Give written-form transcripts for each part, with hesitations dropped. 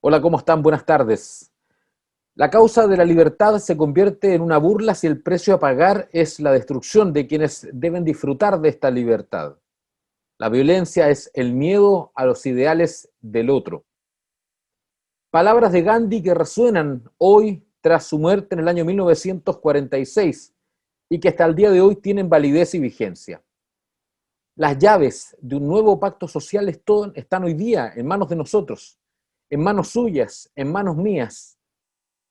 Hola, ¿cómo están? Buenas tardes. La causa de la libertad se convierte en una burla si el precio a pagar es la destrucción de quienes deben disfrutar de esta libertad. La violencia es el miedo a los ideales del otro. Palabras de Gandhi que resuenan hoy tras su muerte en el año 1946 y que hasta el día de hoy tienen validez y vigencia. Las llaves de un nuevo pacto social están hoy día en manos de nosotros, en manos suyas, en manos mías,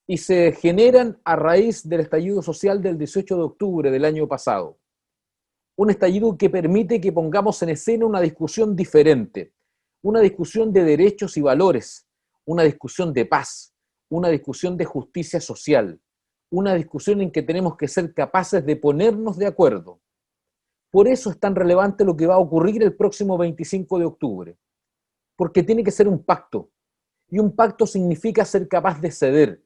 y se generan a raíz del estallido social del 18 de octubre del año pasado. Un estallido que permite que pongamos en escena una discusión diferente, una discusión de derechos y valores, una discusión de paz, una discusión de justicia social, una discusión en que tenemos que ser capaces de ponernos de acuerdo. Por eso es tan relevante lo que va a ocurrir el próximo 25 de octubre, porque tiene que ser un pacto, y un pacto significa ser capaz de ceder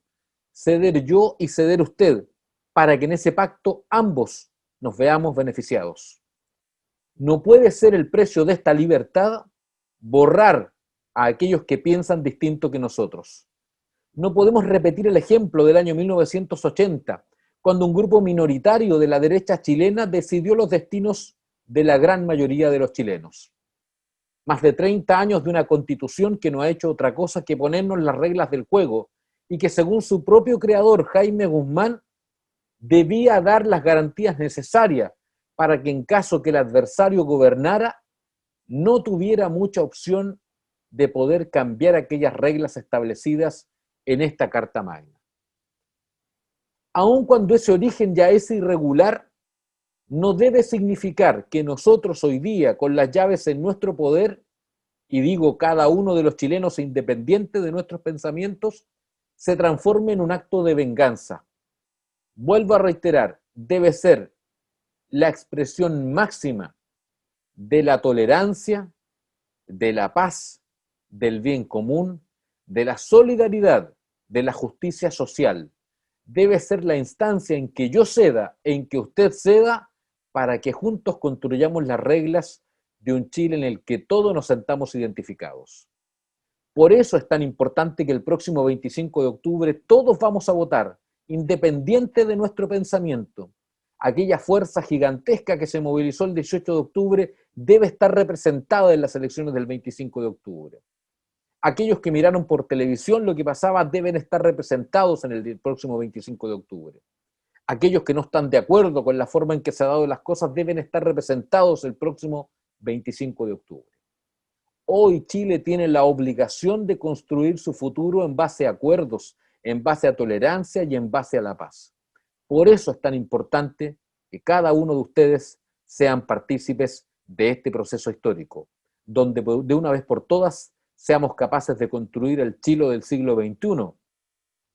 yo y ceder usted, para que en ese pacto ambos nos veamos beneficiados. No puede ser el precio de esta libertad borrar a aquellos que piensan distinto que nosotros. No podemos repetir el ejemplo del año 1980, cuando un grupo minoritario de la derecha chilena decidió los destinos de la gran mayoría de los chilenos. Más de 30 años de una constitución que no ha hecho otra cosa que ponernos las reglas del juego y que, según su propio creador, Jaime Guzmán, debía dar las garantías necesarias para que en caso que el adversario gobernara, no tuviera mucha opción de poder cambiar aquellas reglas establecidas en esta Carta Magna. Aun cuando ese origen ya es irregular, no debe significar que nosotros hoy día, con las llaves en nuestro poder, y digo cada uno de los chilenos independiente de nuestros pensamientos, se transforme en un acto de venganza. Vuelvo a reiterar, debe ser la expresión máxima de la tolerancia, de la paz, del bien común, de la solidaridad, de la justicia social. Debe ser la instancia en que yo ceda, en que usted ceda, para que juntos construyamos las reglas de un Chile en el que todos nos sentamos identificados. Por eso es tan importante que el próximo 25 de octubre todos vamos a votar, independiente de nuestro pensamiento. Aquella fuerza gigantesca que se movilizó el 18 de octubre debe estar representada en las elecciones del 25 de octubre. Aquellos que miraron por televisión lo que pasaba deben estar representados en el próximo 25 de octubre. Aquellos que no están de acuerdo con la forma en que se han dado las cosas deben estar representados el próximo 25 de octubre. Hoy Chile tiene la obligación de construir su futuro en base a acuerdos, en base a tolerancia y en base a la paz. Por eso es tan importante que cada uno de ustedes sean partícipes de este proceso histórico, donde de una vez por todas seamos capaces de construir el Chile del siglo XXI,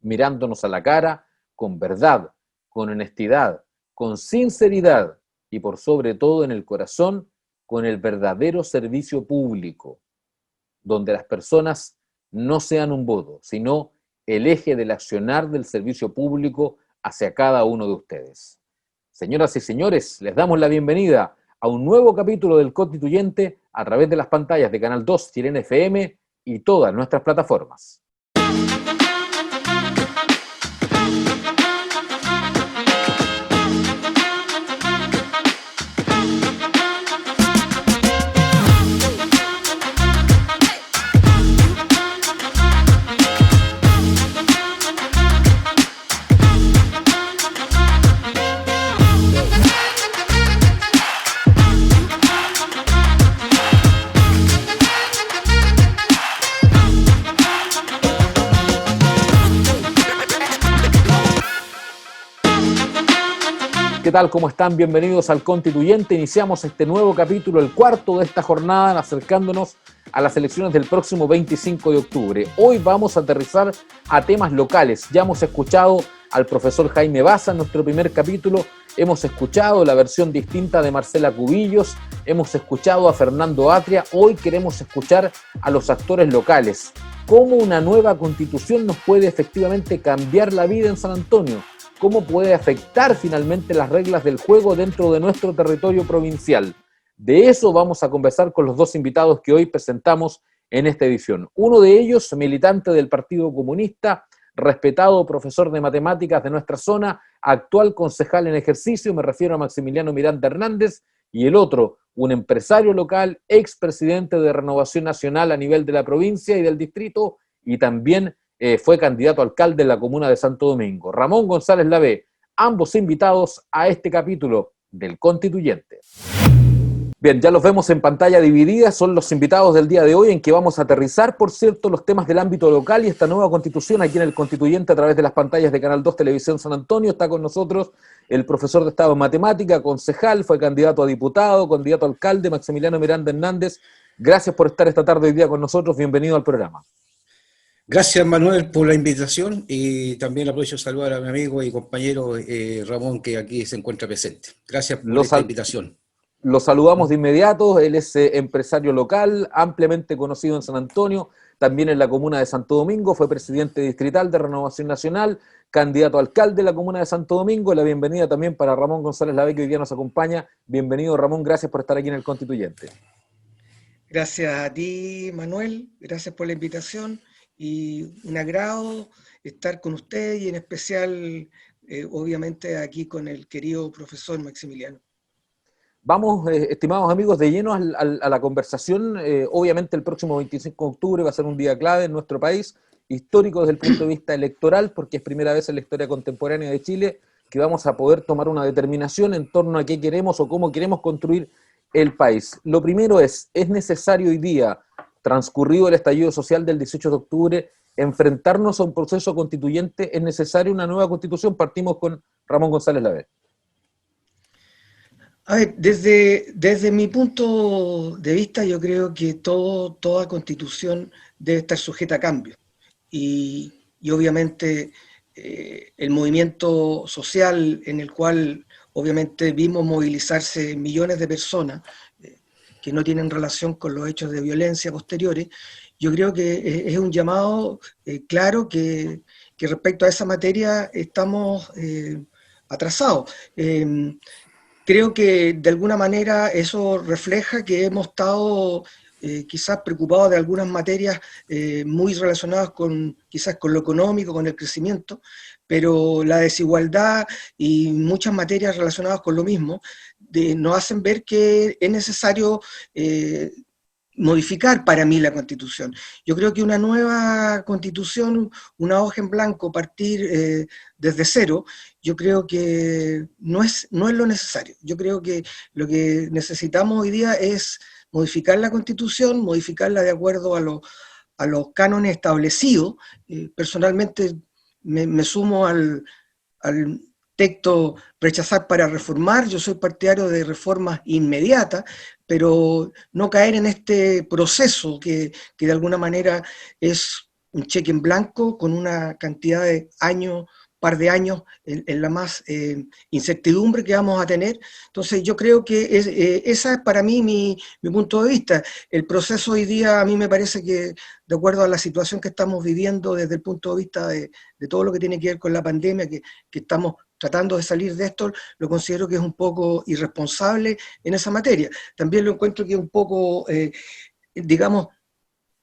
mirándonos a la cara con verdad, con honestidad, con sinceridad y por sobre todo en el corazón, con el verdadero servicio público, donde las personas no sean un voto, sino el eje del accionar del servicio público hacia cada uno de ustedes. Señoras y señores, les damos la bienvenida a un nuevo capítulo del Constituyente a través de las pantallas de Canal 2 Chilena FM y todas nuestras plataformas. ¿Qué tal? ¿Cómo están? Bienvenidos al Constituyente. Iniciamos este nuevo capítulo, el cuarto de esta jornada, acercándonos a las elecciones del próximo 25 de octubre. Hoy vamos a aterrizar a temas locales. Ya hemos escuchado al profesor Jaime Baza en nuestro primer capítulo, hemos escuchado la versión distinta de Marcela Cubillos, hemos escuchado a Fernando Atria. Hoy queremos escuchar a los actores locales. ¿Cómo una nueva constitución nos puede efectivamente cambiar la vida en San Antonio? ¿Cómo puede afectar finalmente las reglas del juego dentro de nuestro territorio provincial? De eso vamos a conversar con los dos invitados que hoy presentamos en esta edición. Uno de ellos, militante del Partido Comunista, respetado profesor de matemáticas de nuestra zona, actual concejal en ejercicio, me refiero a Maximiliano Miranda Hernández, y el otro, un empresario local, expresidente de Renovación Nacional a nivel de la provincia y del distrito, y también fue candidato a alcalde en la comuna de Santo Domingo. Ramón González Lavé, ambos invitados a este capítulo del Constituyente. Bien, ya los vemos en pantalla dividida, son los invitados del día de hoy en que vamos a aterrizar, por cierto, los temas del ámbito local y esta nueva constitución aquí en el Constituyente a través de las pantallas de Canal 2 Televisión San Antonio. Está con nosotros el profesor de Estado en Matemática, concejal, fue candidato a diputado, candidato a alcalde, Maximiliano Miranda Hernández. Gracias por estar esta tarde hoy día con nosotros, bienvenido al programa. Gracias, Manuel, por la invitación y también aprovecho de saludar a mi amigo y compañero Ramón, que aquí se encuentra presente. Gracias por esta invitación. Lo saludamos de inmediato, él es empresario local, ampliamente conocido en San Antonio, también en la comuna de Santo Domingo, fue presidente distrital de Renovación Nacional, candidato a alcalde de la comuna de Santo Domingo. La bienvenida también para Ramón González Lavé, que hoy día nos acompaña. Bienvenido, Ramón, gracias por estar aquí en el Constituyente. Gracias a ti, Manuel, gracias por la invitación y un agrado estar con usted y en especial, obviamente, aquí con el querido profesor Maximiliano. Vamos, estimados amigos, de lleno a la conversación. Obviamente el próximo 25 de octubre va a ser un día clave en nuestro país, histórico desde el punto de vista electoral, porque es primera vez en la historia contemporánea de Chile que vamos a poder tomar una determinación en torno a qué queremos o cómo queremos construir el país. Lo primero es necesario hoy día, transcurrido el estallido social del 18 de octubre, enfrentarnos a un proceso constituyente. ¿Es necesaria una nueva constitución? Partimos con Ramón González Lavé. A ver, desde mi punto de vista, yo creo que toda constitución debe estar sujeta a cambio. Y obviamente el movimiento social en el cual obviamente vimos movilizarse millones de personas que no tienen relación con los hechos de violencia posteriores, yo creo que es un llamado claro que respecto a esa materia estamos atrasados. Creo que de alguna manera eso refleja que hemos estado quizás preocupados de algunas materias muy relacionadas quizás con lo económico, con el crecimiento, pero la desigualdad y muchas materias relacionadas con lo mismo nos hacen ver que es necesario modificar para mí la Constitución. Yo creo que una nueva Constitución, una hoja en blanco, partir desde cero, yo creo que no es lo necesario. Yo creo que lo que necesitamos hoy día es modificar la Constitución, modificarla de acuerdo a los cánones establecidos. Personalmente me sumo al texto rechazar para reformar. Yo soy partidario de reformas inmediatas, pero no caer en este proceso que de alguna manera es un cheque en blanco con una cantidad de años, par de años, en la más incertidumbre que vamos a tener. Entonces yo creo que esa es para mí mi punto de vista. El proceso hoy día a mí me parece que, de acuerdo a la situación que estamos viviendo desde el punto de vista de todo lo que tiene que ver con la pandemia, que estamos tratando de salir de esto, lo considero que es un poco irresponsable en esa materia. También lo encuentro que es un poco, digamos,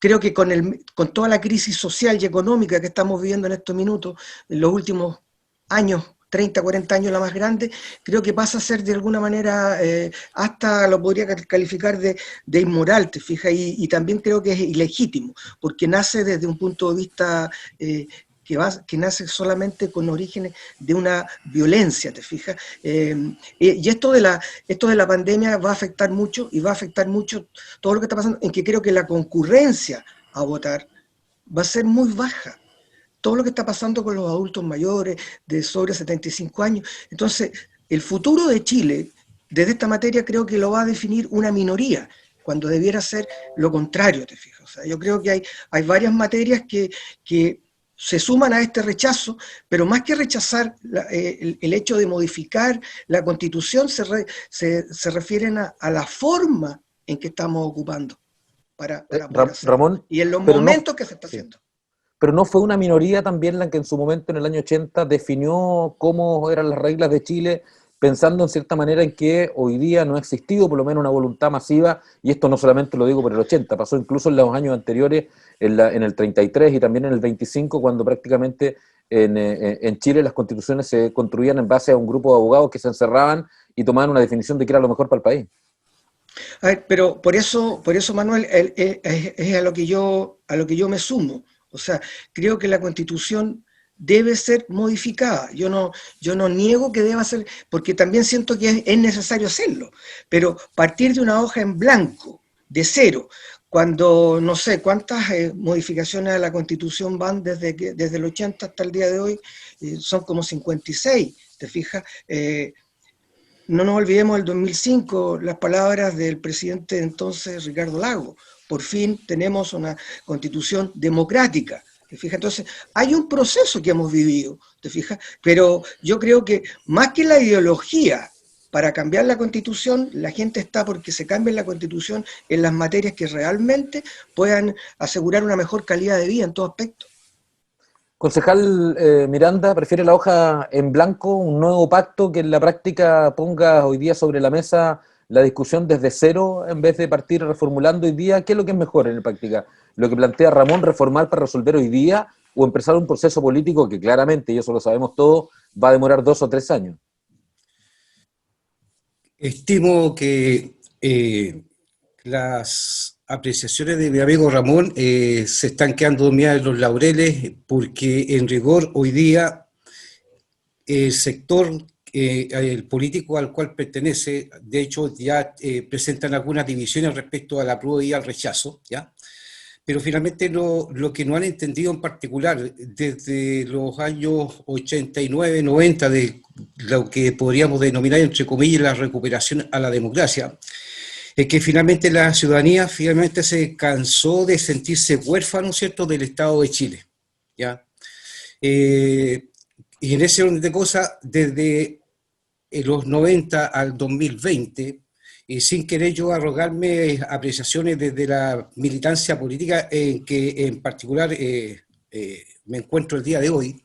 creo que con toda la crisis social y económica que estamos viviendo en estos minutos, en los últimos años, 30, 40 años la más grande, creo que pasa a ser de alguna manera, hasta lo podría calificar de inmoral, te fijas, y también creo que es ilegítimo, porque nace desde un punto de vista que nace solamente con orígenes de una violencia, ¿te fijas? Y esto de la pandemia va a afectar mucho, y va a afectar mucho todo lo que está pasando, en que creo que la concurrencia a votar va a ser muy baja. Todo lo que está pasando con los adultos mayores de sobre 75 años. Entonces, el futuro de Chile, desde esta materia, creo que lo va a definir una minoría, cuando debiera ser lo contrario, ¿te fijas? O sea, yo creo que hay varias materias que se suman a este rechazo, pero más que rechazar el hecho de modificar la Constitución, se refieren a la forma en que estamos ocupando para poder hacerlo. Ramón, y en los momentos que se está haciendo. Pero no fue una minoría también la que en su momento, en el año 80, definió cómo eran las reglas de Chile pensando en cierta manera en que hoy día no ha existido por lo menos una voluntad masiva, y esto no solamente lo digo por el 80, pasó incluso en los años anteriores, en el 33 y también en el 25, cuando prácticamente en Chile las constituciones se construían en base a un grupo de abogados que se encerraban y tomaban una definición de qué era lo mejor para el país. A ver, pero por eso Manuel, es a lo que yo me sumo. O sea, creo que la Constitución debe ser modificada. Yo no niego que deba ser, porque también siento que es necesario hacerlo, pero partir de una hoja en blanco, de cero, cuando no sé cuántas modificaciones a la Constitución van desde el 80 hasta el día de hoy, son como 56, ¿te fijas? No nos olvidemos del 2005, las palabras del presidente entonces, Ricardo Lagos. Por fin tenemos una constitución democrática. ¿Te fijas? Entonces, hay un proceso que hemos vivido, ¿te fijas? Pero yo creo que más que la ideología para cambiar la constitución, la gente está porque se cambie la constitución en las materias que realmente puedan asegurar una mejor calidad de vida en todo aspecto. Concejal Miranda, ¿prefiere la hoja en blanco, un nuevo pacto que en la práctica ponga hoy día sobre la mesa la discusión desde cero en vez de partir reformulando hoy día? ¿Qué es lo que es mejor en la práctica? ¿Lo que plantea Ramón, reformar para resolver hoy día, o empezar un proceso político que claramente, y eso lo sabemos todos, va a demorar 2 o 3 años? Estimo que las apreciaciones de mi amigo Ramón se están quedando dormidas en los laureles, porque en rigor hoy día el sector, el político al cual pertenece, de hecho ya presentan algunas divisiones respecto a la prueba y al rechazo, ¿ya? Pero finalmente lo que no han entendido en particular desde los años 89, 90, de lo que podríamos denominar entre comillas la recuperación a la democracia, es que finalmente la ciudadanía finalmente se cansó de sentirse huérfano, ¿cierto?, del Estado de Chile, ¿ya? Y en ese orden de cosas, desde los 90 al 2020, y sin querer yo arrogarme apreciaciones desde la militancia política en que en particular me encuentro el día de hoy,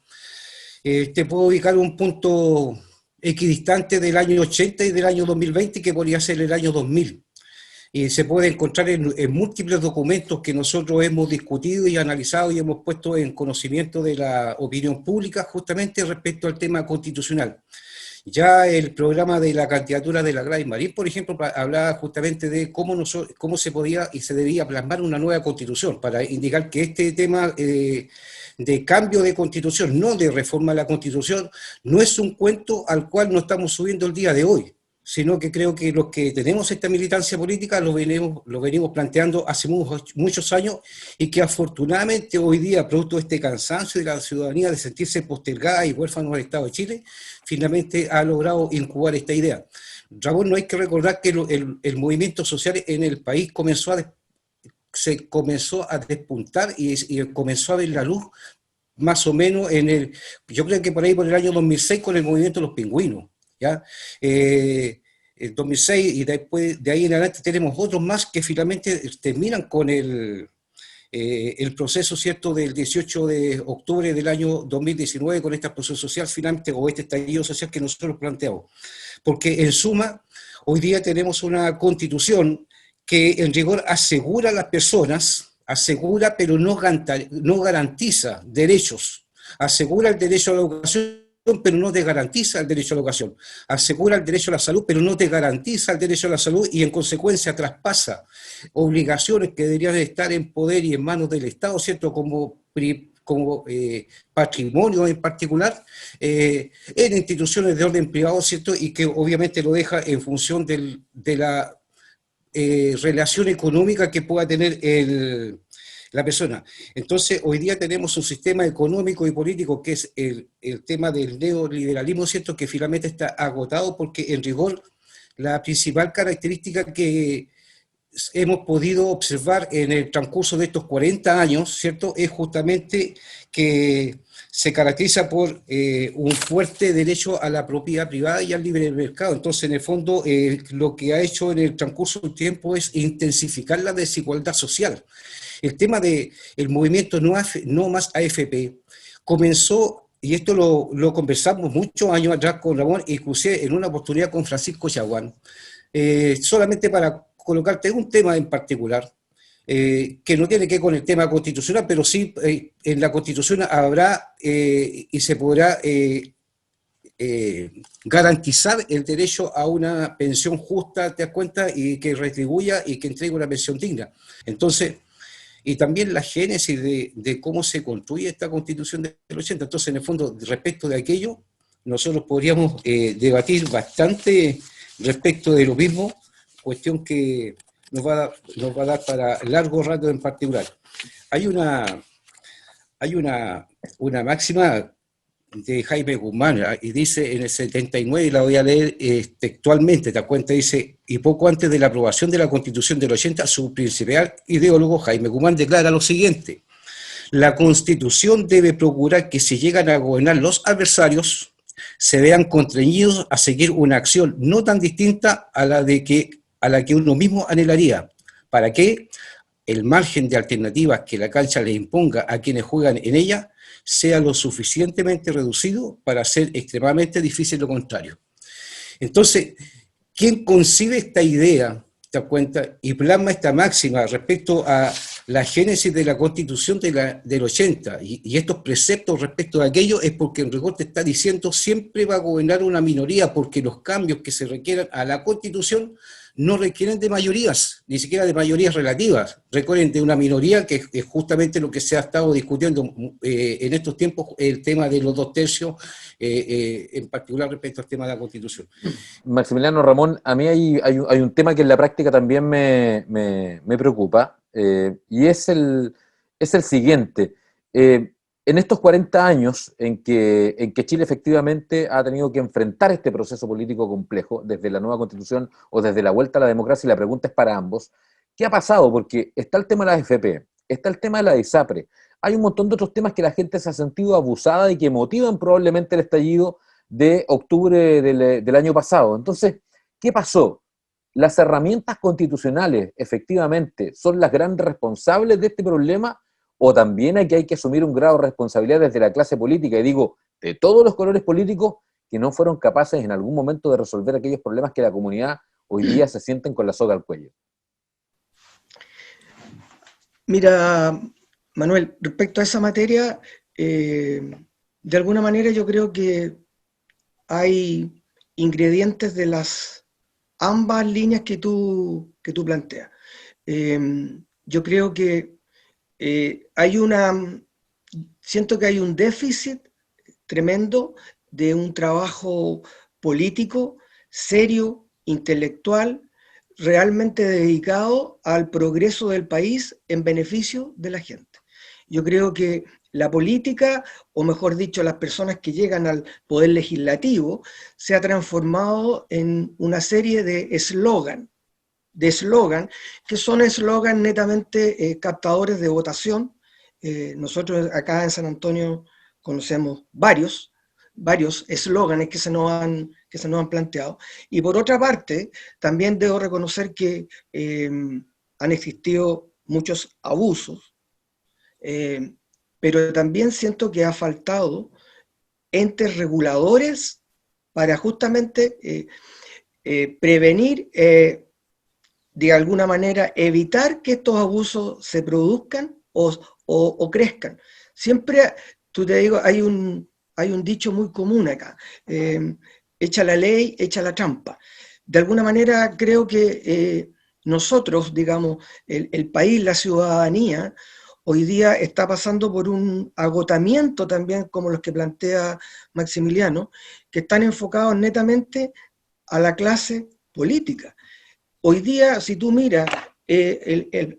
te puedo ubicar un punto equidistante del año 80 y del año 2020, que podría ser el año 2000. Y se puede encontrar en múltiples documentos que nosotros hemos discutido y analizado y hemos puesto en conocimiento de la opinión pública justamente respecto al tema constitucional. Ya el programa de la candidatura de la Gladys Marín, por ejemplo, hablaba justamente de cómo se podía y se debía plasmar una nueva constitución, para indicar que este tema de cambio de constitución, no de reforma de la constitución, no es un cuento al cual no estamos subiendo el día de hoy, sino que creo que los que tenemos esta militancia política lo venimos planteando hace muchos años, y que afortunadamente hoy día, producto de este cansancio de la ciudadanía de sentirse postergada y huérfanos del Estado de Chile, finalmente ha logrado incubar esta idea. Ramón, no hay que recordar que el movimiento social en el país se comenzó a despuntar y comenzó a ver la luz más o menos yo creo que por ahí por el año 2006 con el movimiento de los pingüinos, ¿ya? El 2006, y después de ahí en adelante tenemos otros más que finalmente terminan con el proceso, ¿cierto?, del 18 de octubre del año 2019, con este proceso social finalmente, o este estallido social que nosotros planteamos. Porque en suma, hoy día tenemos una constitución que en rigor asegura a las personas, asegura pero no garantiza derechos, asegura el derecho a la educación, pero no te garantiza el derecho a la educación, asegura el derecho a la salud, pero no te garantiza el derecho a la salud, y en consecuencia traspasa obligaciones que deberían estar en poder y en manos del Estado, ¿cierto?, como patrimonio en particular, en instituciones de orden privado, ¿cierto?, y que obviamente lo deja en función de la relación económica que pueda tener la persona. Entonces, hoy día tenemos un sistema económico y político que es el tema del neoliberalismo, ¿cierto?, que finalmente está agotado, porque en rigor la principal característica que hemos podido observar en el transcurso de estos 40 años, ¿cierto?, es justamente que se caracteriza por un fuerte derecho a la propiedad privada y al libre mercado. Entonces, en el fondo, lo que ha hecho en el transcurso del tiempo es intensificar la desigualdad social. El tema del movimiento no más AFP comenzó y esto lo conversamos muchos años atrás con Ramón, inclusive en una oportunidad con Francisco Chaguán, solamente para colocarte un tema en particular, que no tiene que ver con el tema constitucional, pero sí en la Constitución habrá y se podrá garantizar el derecho a una pensión justa, te das cuenta, y que retribuya y que entregue una pensión digna. Entonces, y también la génesis de cómo se construye esta Constitución del 80. Entonces, en el fondo, respecto de aquello, nosotros podríamos debatir bastante respecto de lo mismo, cuestión que nos va a dar para largo rato en particular. Hay una máxima de Jaime Guzmán, y dice en el 79, y la voy a leer textualmente, te das cuenta, dice: y poco antes de la aprobación de la Constitución del 80, su principal ideólogo, Jaime Guzmán, declara lo siguiente: la Constitución debe procurar que si llegan a gobernar los adversarios, se vean constreñidos a seguir una acción no tan distinta a la que uno mismo anhelaría, para que el margen de alternativas que la cancha le imponga a quienes juegan en ella sea lo suficientemente reducido para hacer extremadamente difícil lo contrario. Entonces, ¿quién concibe esta idea, te das cuenta, y plasma esta máxima respecto a la génesis de la Constitución del 80 y estos preceptos respecto a aquello? Es porque en rigor te está diciendo siempre va a gobernar una minoría, porque los cambios que se requieran a la Constitución no requieren de mayorías, ni siquiera de mayorías relativas, requieren de una minoría, que es justamente lo que se ha estado discutiendo en estos tiempos, el tema de los 2/3, en particular respecto al tema de la Constitución. Maximiliano, Ramón, a mí hay un tema que en la práctica también me preocupa, y es el siguiente. En estos 40 años en que Chile efectivamente ha tenido que enfrentar este proceso político complejo, desde la nueva Constitución o desde la vuelta a la democracia, y la pregunta es para ambos, ¿qué ha pasado? Porque está el tema de la AFP, está el tema de la ISAPRE, hay un montón de otros temas que la gente se ha sentido abusada y que motivan probablemente el estallido de octubre del año pasado. Entonces, ¿qué pasó? ¿Las herramientas constitucionales efectivamente son las grandes responsables de este problema? ¿O también aquí hay que asumir un grado de responsabilidad desde la clase política, y digo, de todos los colores políticos, que no fueron capaces en algún momento de resolver aquellos problemas que la comunidad hoy día se sienten con la soga al cuello? Mira, Manuel, respecto a esa materia, de alguna manera yo creo que hay ingredientes de las ambas líneas que tú planteas. Yo creo que siento que hay un déficit tremendo de un trabajo político, serio, intelectual, realmente dedicado al progreso del país en beneficio de la gente. Yo creo que la política, o mejor dicho, las personas que llegan al poder legislativo, se ha transformado en una serie de eslogan, que son eslogan netamente captadores de votación. Nosotros acá en San Antonio conocemos varios eslóganes que se nos han planteado. Y por otra parte, también debo reconocer que han existido muchos abusos, pero también siento que ha faltado entes reguladores para justamente prevenir, de alguna manera evitar que estos abusos se produzcan o crezcan. Siempre, tú te digo, hay un dicho muy común acá: echa la ley, echa la trampa. De alguna manera creo que nosotros, digamos, el país, la ciudadanía, hoy día está pasando por un agotamiento también, como los que plantea Maximiliano, que están enfocados netamente a la clase política. Hoy día, si tú miras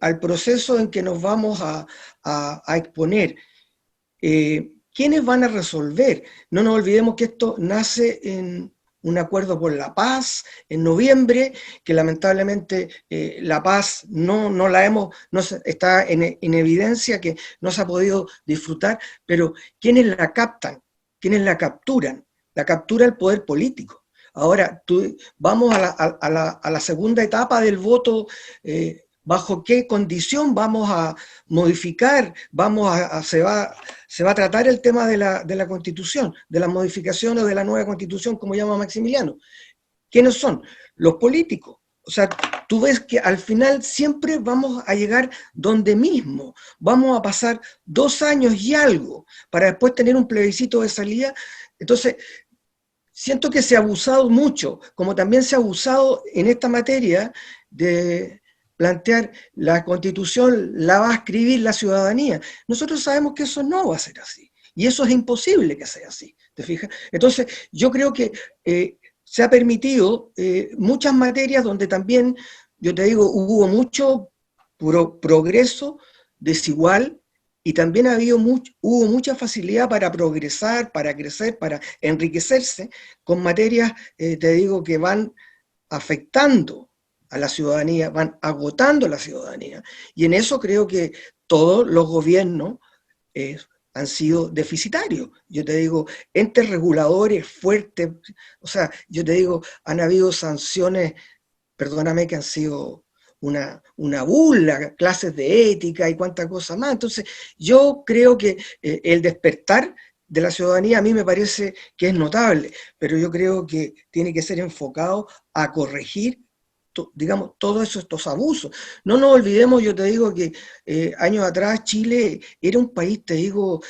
al proceso en que nos vamos a exponer, ¿quiénes van a resolver? No nos olvidemos que esto nace en un acuerdo por la paz en noviembre, que lamentablemente la paz está en evidencia, que no se ha podido disfrutar, pero ¿quiénes la captan? ¿Quiénes la capturan? La captura el poder político. Ahora, vamos a la segunda etapa del voto. ¿Bajo qué condición vamos a modificar? se va a tratar el tema de la Constitución, de la modificación o de la nueva Constitución, como llama Maximiliano. ¿Quiénes son? Los políticos. O sea, tú ves que al final siempre vamos a llegar donde mismo. Vamos a pasar 2 años y algo para después tener un plebiscito de salida. Entonces, siento que se ha abusado mucho, como también se ha abusado en esta materia de plantear la Constitución la va a escribir la ciudadanía. Nosotros sabemos que eso no va a ser así. Y eso es imposible que sea así. ¿Te fijas? Entonces, yo creo que se ha permitido muchas materias donde también, yo te digo, hubo mucho progreso desigual y también hubo mucha facilidad para progresar, para crecer, para enriquecerse con materias, te digo, que van afectando a la ciudadanía, van agotando a la ciudadanía. Y en eso creo que todos los gobiernos han sido deficitarios. Yo te digo, entes reguladores fuertes, o sea, yo te digo, han habido sanciones, perdóname, que han sido una burla, clases de ética y cuánta cosa más. Entonces, yo creo que el despertar de la ciudadanía a mí me parece que es notable, pero yo creo que tiene que ser enfocado a corregir, digamos, todos estos abusos. No nos olvidemos, yo te digo que años atrás Chile era un país, te digo,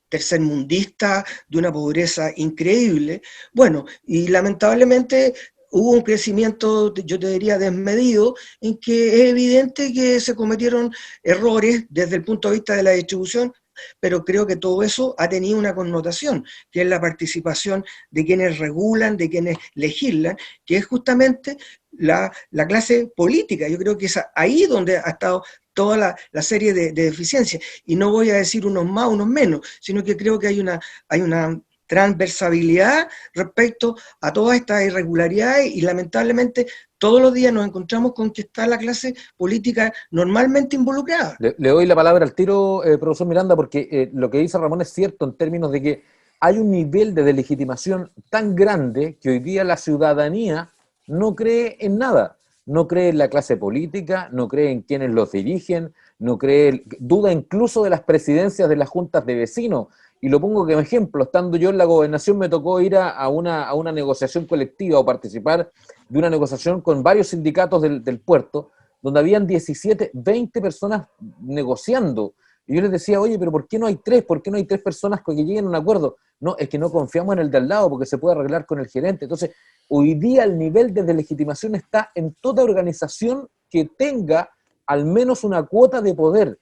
tercermundista, de una pobreza increíble. Bueno, y lamentablemente hubo un crecimiento, yo te diría, desmedido, en que es evidente que se cometieron errores desde el punto de vista de la distribución, pero creo que todo eso ha tenido una connotación, que es la participación de quienes regulan, de quienes legislan, que es justamente la clase política. Yo creo que es ahí donde ha estado toda la serie de deficiencias. Y no voy a decir unos más, unos menos, sino que creo que hay una transversalidad respecto a todas estas irregularidades y lamentablemente todos los días nos encontramos con que está la clase política normalmente involucrada. Le doy la palabra al tiro, profesor Miranda, porque lo que dice Ramón es cierto en términos de que hay un nivel de deslegitimación tan grande que hoy día la ciudadanía no cree en nada. No cree en la clase política, no cree en quienes los dirigen, no cree, duda incluso de las presidencias de las juntas de vecinos. Y lo pongo como ejemplo, estando yo en la gobernación me tocó ir a una negociación colectiva o participar de una negociación con varios sindicatos del puerto, donde habían 17, 20 personas negociando. Y yo les decía, oye, pero ¿por qué no hay 3? ¿Por qué no hay 3 personas que lleguen a un acuerdo? No, es que no confiamos en el de al lado porque se puede arreglar con el gerente. Entonces, hoy día el nivel de deslegitimación está en toda organización que tenga al menos una cuota de poder.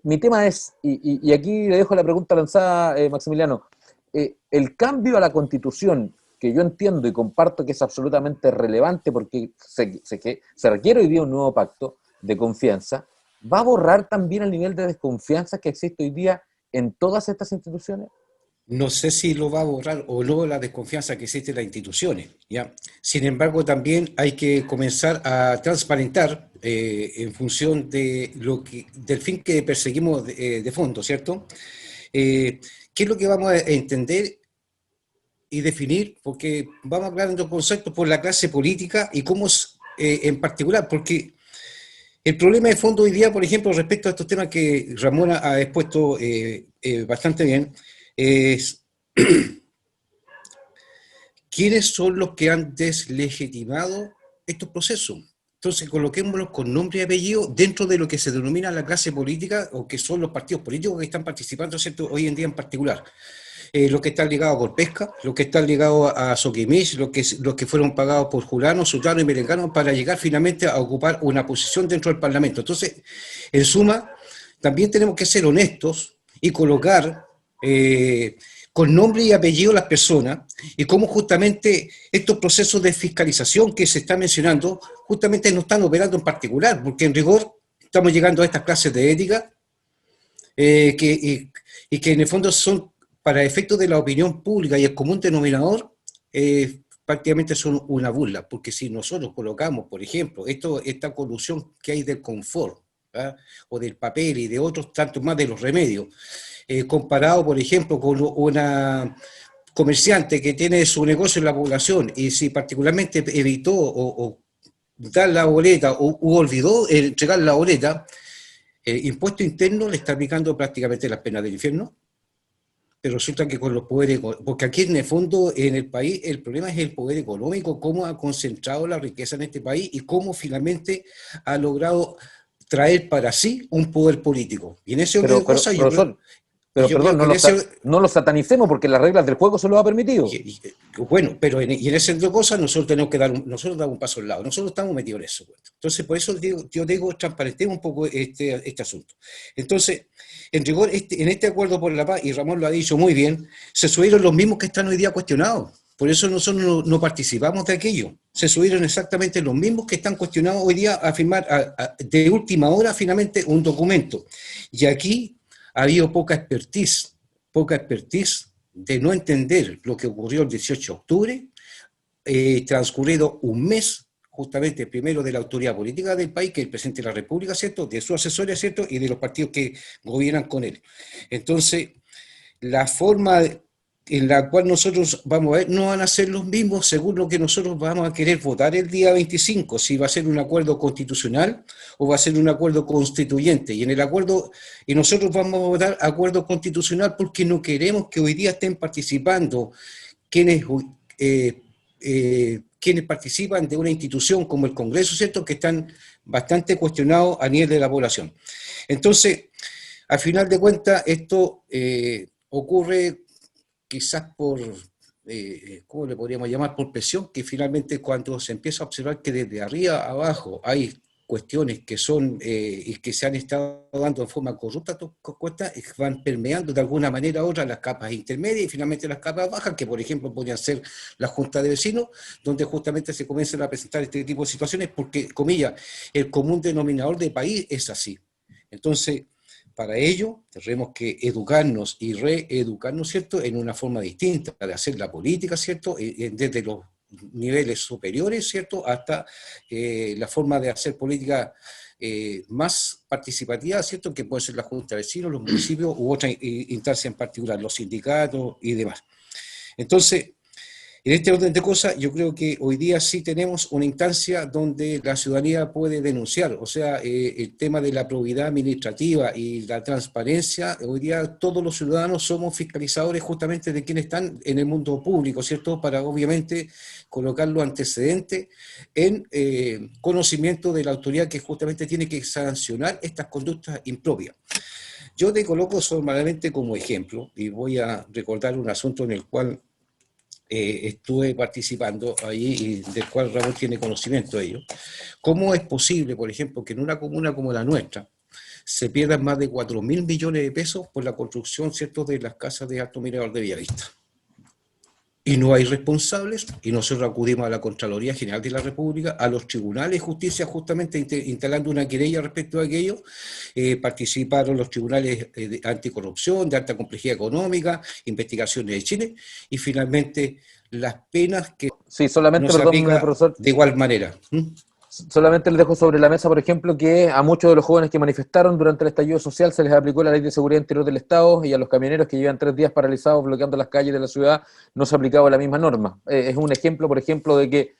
Mi tema es, y aquí le dejo la pregunta lanzada, Maximiliano, el cambio a la Constitución, que yo entiendo y comparto que es absolutamente relevante porque se requiere hoy día un nuevo pacto de confianza, ¿va a borrar también el nivel de desconfianza que existe hoy día en todas estas instituciones? No sé si lo va a borrar o no la desconfianza que existe en las instituciones, ¿ya? Sin embargo, también hay que comenzar a transparentar en función de del fin que perseguimos de fondo, ¿cierto? ¿Qué es lo que vamos a entender y definir? Porque vamos a hablar de un concepto por la clase política y cómo en particular, porque el problema de fondo hoy día, por ejemplo, respecto a estos temas que Ramona ha expuesto bastante bien, es quiénes son los que han deslegitimado estos procesos. Entonces, coloquémoslos con nombre y apellido dentro de lo que se denomina la clase política o que son los partidos políticos que están participando, ¿cierto?, hoy en día en particular. Los que están ligados a Corpesca, los que están ligados a Soquimich, los que fueron pagados por Julano, Sutano y Merengano para llegar finalmente a ocupar una posición dentro del Parlamento. Entonces, en suma, también tenemos que ser honestos y colocar con nombre y apellido las personas y cómo justamente estos procesos de fiscalización que se están mencionando justamente no están operando en particular, porque en rigor estamos llegando a estas clases de ética y que en el fondo son para efectos de la opinión pública y el común denominador, prácticamente son una burla, porque si nosotros colocamos, por ejemplo, esta colusión que hay del confort, ¿ah?, o del papel y de otros tantos más de los remedios, comparado, por ejemplo, con una comerciante que tiene su negocio en la población y si particularmente evitó o dar la boleta o olvidó entregar la boleta, Impuesto Interno le está aplicando prácticamente las penas del infierno. pero resulta que con los poderes, porque aquí en el fondo, en el país, el problema es el poder económico, cómo ha concentrado la riqueza en este país y cómo finalmente ha logrado traer para sí un poder político. Y en ese orden de cosas, Profesor, pero yo creo perdón, que en ese, no lo satanicemos porque las reglas del juego se lo ha permitido. bueno, pero y en ese orden de cosas nosotros tenemos que nosotros damos un paso al lado, nosotros estamos metidos en eso. Entonces, por eso yo digo, transparentemos un poco este asunto. Entonces, en rigor, en este acuerdo por la paz, y Ramón lo ha dicho muy bien, se subieron los mismos que están hoy día cuestionados. Por eso nosotros no participamos de aquello. Se subieron exactamente los mismos que están cuestionados hoy día a firmar de última hora finalmente un documento. Y aquí ha habido poca expertise de no entender lo que ocurrió el 18 de octubre, transcurrido un mes, justamente primero de la autoridad política del país, que es el presidente de la República, ¿cierto?, de sus asesores, ¿cierto?, y de los partidos que gobiernan con él. Entonces, la forma en la cual nosotros vamos a ver no van a ser los mismos según lo que nosotros vamos a querer votar el día 25, si va a ser un acuerdo constitucional o va a ser un acuerdo constituyente. Y en el acuerdo, y nosotros vamos a votar acuerdo constitucional porque no queremos que hoy día estén participando quienes participan de una institución como el Congreso, ¿cierto?, que están bastante cuestionados a nivel de la población. Entonces, al final de cuentas, esto ocurre quizás por, ¿cómo le podríamos llamar?, por presión, que finalmente cuando se empieza a observar que desde arriba a abajo hay cuestiones que son y que se han estado dando en forma corrupta, van permeando de alguna manera u otra las capas intermedias y finalmente las capas bajas, que por ejemplo podrían ser la Junta de Vecinos, donde justamente se comienzan a presentar este tipo de situaciones porque, comillas, el común denominador del país es así. Entonces, para ello, tenemos que educarnos y reeducarnos, ¿cierto?, en una forma distinta de hacer la política, ¿cierto?, desde los niveles superiores, ¿cierto?, hasta la forma de hacer política más participativa, ¿cierto?, que puede ser la Junta de Vecinos, los municipios u otra instancia en particular, los sindicatos y demás. Entonces, en este orden de cosas, yo creo que hoy día sí tenemos una instancia donde la ciudadanía puede denunciar, o sea, el tema de la probidad administrativa y la transparencia, hoy día todos los ciudadanos somos fiscalizadores justamente de quienes están en el mundo público, ¿cierto?, para obviamente colocar los antecedentes en conocimiento de la autoridad que justamente tiene que sancionar estas conductas impropias. Yo te coloco solamente como ejemplo, y voy a recordar un asunto en el cual estuve participando ahí y del cual Ramón tiene conocimiento de ello. ¿Cómo es posible, por ejemplo, que en una comuna como la nuestra se pierdan más de 4.000 millones de pesos por la construcción, ¿cierto?, de las casas de Alto Mirador de Bellavista? Y no hay responsables, y nosotros acudimos a la Contraloría General de la República, a los tribunales de justicia, justamente instalando una querella respecto a aquello. Participaron los tribunales de anticorrupción, de alta complejidad económica, investigaciones de Chile, y finalmente las penas que Sí, solamente, no se perdón, aplica profesor, de igual manera. solamente les dejo sobre la mesa, por ejemplo, que a muchos de los jóvenes que manifestaron durante el estallido social se les aplicó la Ley de Seguridad Interior del Estado y a los camioneros que llevan 3 días paralizados bloqueando las calles de la ciudad no se aplicaba la misma norma. Es un ejemplo, por ejemplo, de que,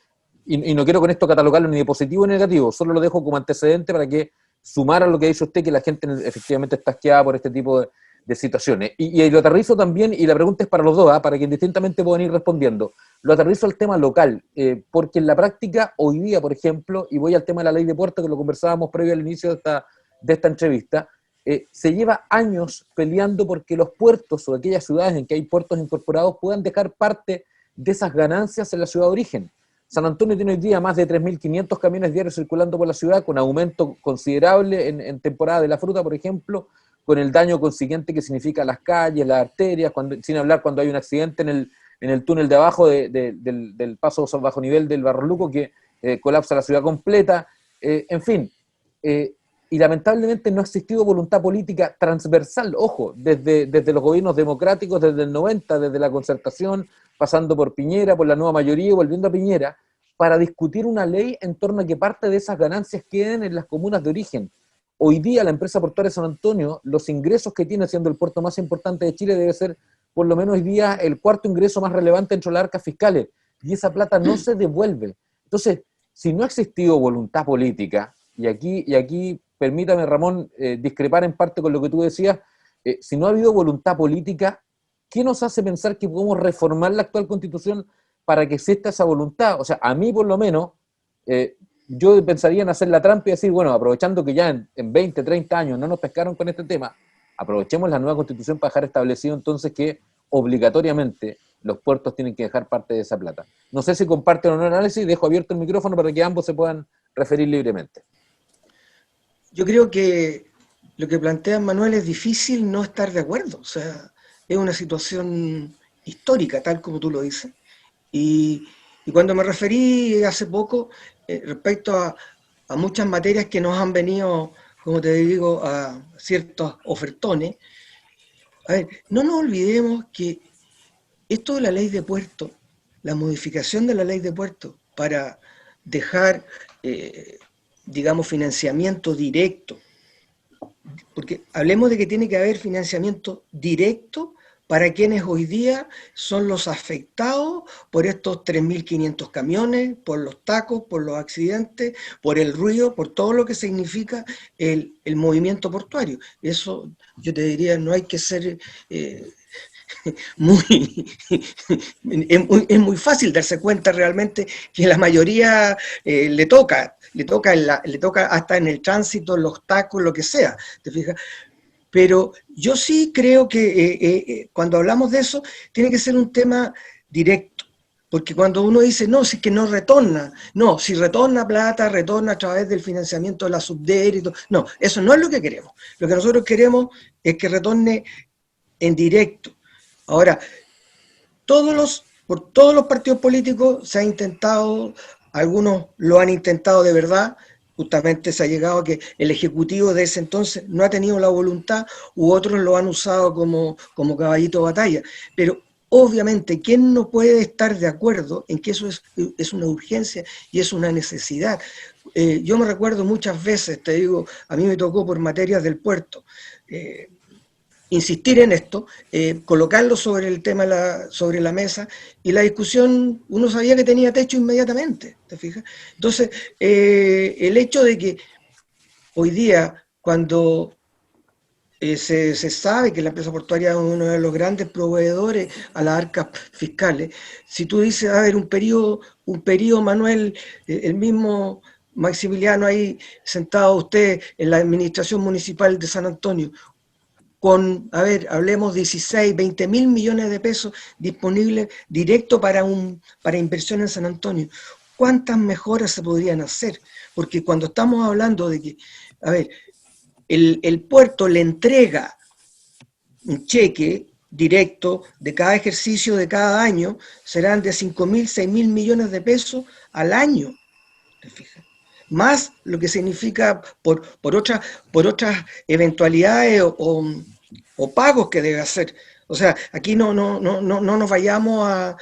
y no quiero con esto catalogarlo ni de positivo ni negativo, solo lo dejo como antecedente para que sumara lo que ha dicho usted, que la gente efectivamente está asqueada por este tipo de situaciones. Y lo aterrizo también, y la pregunta es para los dos, para que indistintamente puedan ir respondiendo. Lo aterrizo al tema local, porque en la práctica, hoy día, por ejemplo, y voy al tema de la ley de puertos, que lo conversábamos previo al inicio de esta entrevista, se lleva años peleando porque los puertos o aquellas ciudades en que hay puertos incorporados puedan dejar parte de esas ganancias en la ciudad de origen. San Antonio tiene hoy día más de 3.500 camiones diarios circulando por la ciudad, con aumento considerable en temporada de la fruta, por ejemplo, con el daño consiguiente que significa las calles, las arterias, sin hablar cuando hay un accidente en el túnel de abajo del paso bajo nivel del Barros Luco que colapsa la ciudad completa, en fin. Y lamentablemente no ha existido voluntad política transversal, ojo, desde los gobiernos democráticos, desde el 90, desde la concertación, pasando por Piñera, por la nueva mayoría, volviendo a Piñera, para discutir una ley en torno a que parte de esas ganancias queden en las comunas de origen. Hoy día la empresa portuaria de San Antonio, los ingresos que tiene siendo el puerto más importante de Chile debe ser por lo menos hoy día el cuarto ingreso más relevante dentro de las arcas fiscales, y esa plata no se devuelve. Entonces, si no ha existido voluntad política, y aquí permítame, Ramón, discrepar en parte con lo que tú decías, si no ha habido voluntad política, ¿qué nos hace pensar que podemos reformar la actual Constitución para que exista esa voluntad? O sea, a mí por lo menos, yo pensaría en hacer la trampa y decir, bueno, aprovechando que ya en 20, 30 años no nos pescaron con este tema, aprovechemos la nueva Constitución para dejar establecido entonces que obligatoriamente los puertos tienen que dejar parte de esa plata. No sé si comparten o no el análisis, dejo abierto el micrófono para que ambos se puedan referir libremente. Yo creo que lo que plantea Manuel es difícil no estar de acuerdo. O sea, es una situación histórica, tal como tú lo dices. Y cuando me referí hace poco respecto a muchas materias que nos han venido, como te digo, a ciertos ofertones, a ver, no nos olvidemos que esto de la ley de puerto, la modificación de la ley de puerto para dejar, digamos, financiamiento directo, porque hablemos de que tiene que haber financiamiento directo para quienes hoy día son los afectados por estos 3.500 camiones, por los tacos, por los accidentes, por el ruido, por todo lo que significa el movimiento portuario. Eso yo te diría, no hay que ser muy, es muy fácil darse cuenta realmente que la mayoría le toca hasta en el tránsito, los tacos, lo que sea, ¿te fijas? Pero yo sí creo que cuando hablamos de eso, tiene que ser un tema directo. Porque cuando uno dice, no, si es que no retorna, no, si retorna plata, retorna a través del financiamiento de la Subder y todo. No, eso no es lo que queremos. Lo que nosotros queremos es que retorne en directo. Ahora, por todos los partidos políticos se ha intentado, algunos lo han intentado de verdad. Justamente se ha llegado a que el Ejecutivo de ese entonces no ha tenido la voluntad, u otros lo han usado como caballito de batalla. Pero obviamente, ¿quién no puede estar de acuerdo en que eso es una urgencia y es una necesidad? Yo me recuerdo muchas veces, te digo, a mí me tocó por materias del puerto, insistir en esto, colocarlo sobre el tema sobre la mesa, y la discusión uno sabía que tenía techo inmediatamente, ¿te fijas? Entonces, el hecho de que hoy día, cuando se sabe que la empresa portuaria es uno de los grandes proveedores a las arcas fiscales, si tú dices, a ver, un periodo, Manuel, el mismo Maximiliano ahí sentado usted en la administración municipal de San Antonio, con, a ver, hablemos 16, 20 mil millones de pesos disponibles directo para inversión en San Antonio. ¿Cuántas mejoras se podrían hacer? Porque cuando estamos hablando de que, a ver, el puerto le entrega un cheque directo de cada ejercicio de cada año, serán de 5.000, 6.000 millones de pesos al año, ¿te fijas? Más lo que significa por otras eventualidades o pagos que debe hacer. O sea, aquí no nos vayamos a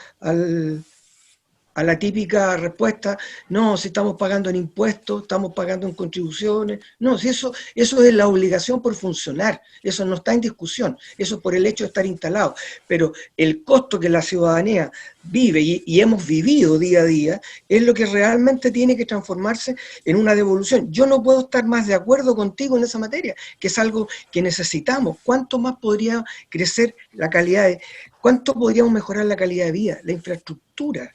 la típica respuesta, no, si estamos pagando en impuestos, estamos pagando en contribuciones. No, si eso es la obligación por funcionar, eso no está en discusión, eso por el hecho de estar instalado. Pero el costo que la ciudadanía vive y hemos vivido día a día es lo que realmente tiene que transformarse en una devolución. Yo no puedo estar más de acuerdo contigo en esa materia, que es algo que necesitamos. ¿Cuánto más podría crecer la calidad cuánto podríamos mejorar la calidad de vida, la infraestructura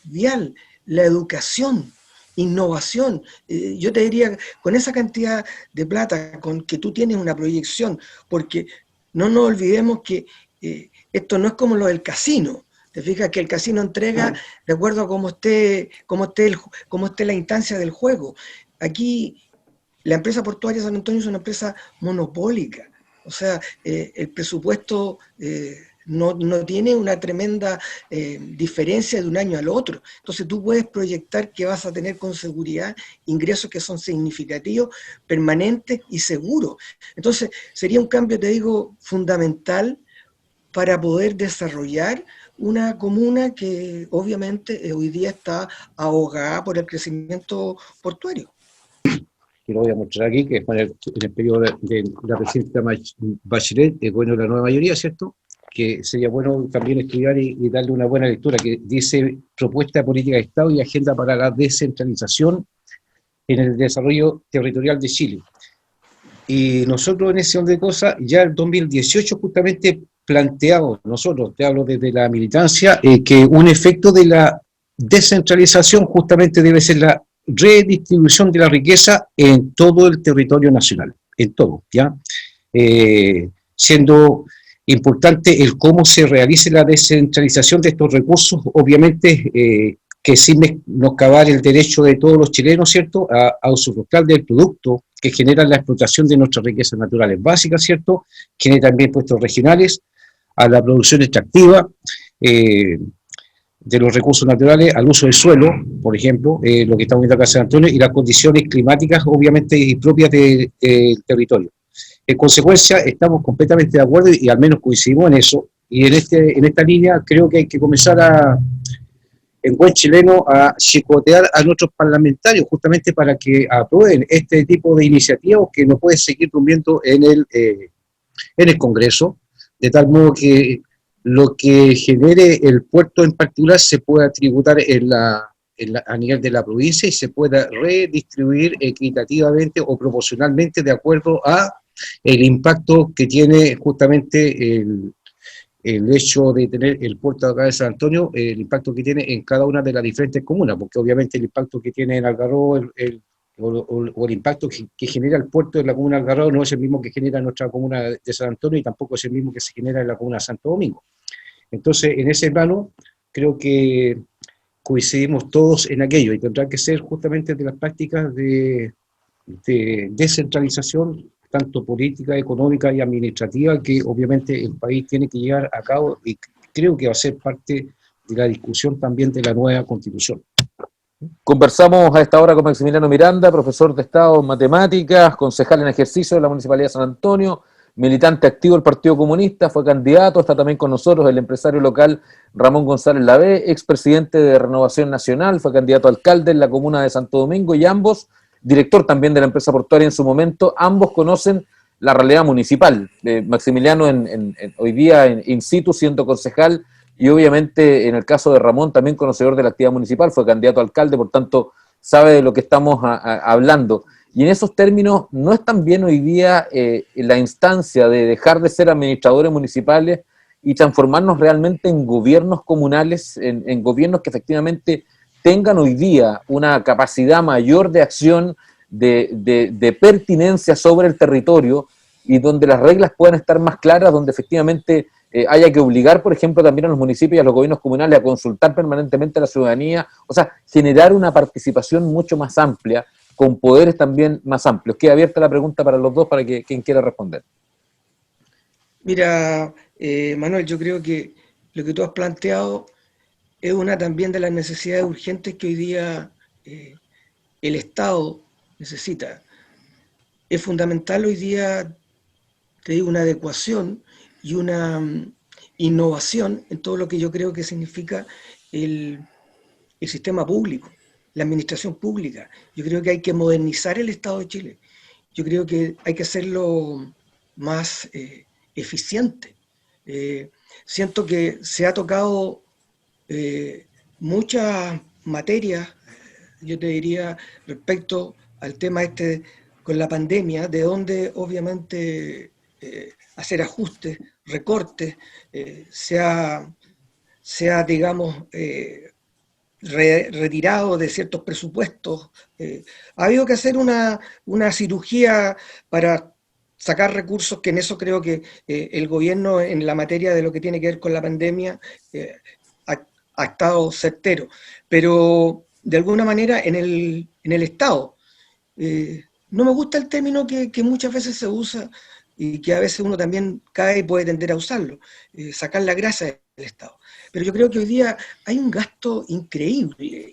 vial, la educación, innovación? Yo te diría, con esa cantidad de plata, con que tú tienes una proyección, porque no nos olvidemos que esto no es como lo del casino. Te fijas que el casino entrega de acuerdo a cómo esté la instancia del juego. Aquí la empresa portuaria San Antonio es una empresa monopólica. O sea, el presupuesto no tiene una tremenda diferencia de un año al otro. Entonces tú puedes proyectar que vas a tener con seguridad ingresos que son significativos, permanentes y seguros. Entonces sería un cambio, te digo, fundamental para poder desarrollar una comuna que obviamente hoy día está ahogada por el crecimiento portuario. Que lo voy a mostrar aquí, que es en el periodo de la presidenta Bachelet, es bueno la nueva mayoría, ¿cierto? Que sería bueno también estudiar y darle una buena lectura, que dice propuesta de política de Estado y agenda para la descentralización en el desarrollo territorial de Chile. Y nosotros en ese orden de cosas, ya en 2018 justamente planteado nosotros, te hablo desde la militancia, que un efecto de la descentralización justamente debe ser la redistribución de la riqueza en todo el territorio nacional, en todo, ¿ya? Siendo importante el cómo se realice la descentralización de estos recursos, obviamente que sin menoscabar el derecho de todos los chilenos, ¿cierto?, a usufructuar del producto que genera la explotación de nuestras riquezas naturales básicas, ¿cierto?, genera también puestos regionales, a la producción extractiva de los recursos naturales, al uso del suelo, por ejemplo, lo que estamos viendo acá en San Antonio, y las condiciones climáticas, obviamente, propias del territorio. En consecuencia, estamos completamente de acuerdo y al menos coincidimos en eso, y en esta línea creo que hay que comenzar en buen chileno, a chicotear a nuestros parlamentarios justamente para que aprueben este tipo de iniciativas que no pueden seguir durmiendo en el Congreso, de tal modo que lo que genere el puerto en particular se pueda tributar a nivel de la provincia y se pueda redistribuir equitativamente o proporcionalmente de acuerdo a el impacto que tiene justamente el hecho de tener el puerto de acá de San Antonio, el impacto que tiene en cada una de las diferentes comunas, porque obviamente el impacto que tiene en Algarrobo o el impacto que genera el puerto de la comuna de Algarrobo no es el mismo que genera en nuestra comuna de San Antonio y tampoco es el mismo que se genera en la comuna de Santo Domingo. Entonces, en ese plano, creo que coincidimos todos en aquello y tendrá que ser justamente de las prácticas de descentralización, tanto política, económica y administrativa, que obviamente el país tiene que llevar a cabo y creo que va a ser parte de la discusión también de la nueva Constitución. Conversamos a esta hora con Maximiliano Miranda, profesor de Estado en Matemáticas, concejal en ejercicio de la Municipalidad de San Antonio, militante activo del Partido Comunista, fue candidato, está también con nosotros el empresario local Ramón González Lavé, expresidente de Renovación Nacional, fue candidato a alcalde en la comuna de Santo Domingo y ambos, director también de la empresa portuaria en su momento, ambos conocen la realidad municipal. Maximiliano hoy día in situ siendo concejal y obviamente en el caso de Ramón también conocedor de la actividad municipal, fue candidato a alcalde, por tanto sabe de lo que estamos hablando. Y en esos términos, ¿no es también hoy día la instancia de dejar de ser administradores municipales y transformarnos realmente en gobiernos comunales, en gobiernos que efectivamente tengan hoy día una capacidad mayor de acción, de pertinencia sobre el territorio y donde las reglas puedan estar más claras, donde efectivamente haya que obligar, por ejemplo, también a los municipios y a los gobiernos comunales a consultar permanentemente a la ciudadanía, o sea, generar una participación mucho más amplia, con poderes también más amplios? Queda abierta la pregunta para los dos, para que quien quiera responder. Mira, Manuel, yo creo que lo que tú has planteado es una también de las necesidades urgentes que hoy día el Estado necesita. Es fundamental hoy día, te digo, una adecuación y una innovación en todo lo que yo creo que significa el sistema público, la administración pública. Yo creo que hay que modernizar el Estado de Chile. Yo creo que hay que hacerlo más eficiente. Siento que se ha tocado muchas materias, yo te diría, respecto al tema con la pandemia, de donde obviamente hacer ajustes, recortes, se ha digamos, retirado de ciertos presupuestos. Ha habido que hacer una cirugía para sacar recursos, que en eso creo que el gobierno, en la materia de lo que tiene que ver con la pandemia, ha estado certero. Pero de alguna manera en el Estado, no me gusta el término que muchas veces se usa y que a veces uno también cae y puede tender a usarlo, sacar la grasa del Estado. Pero yo creo que hoy día hay un gasto increíble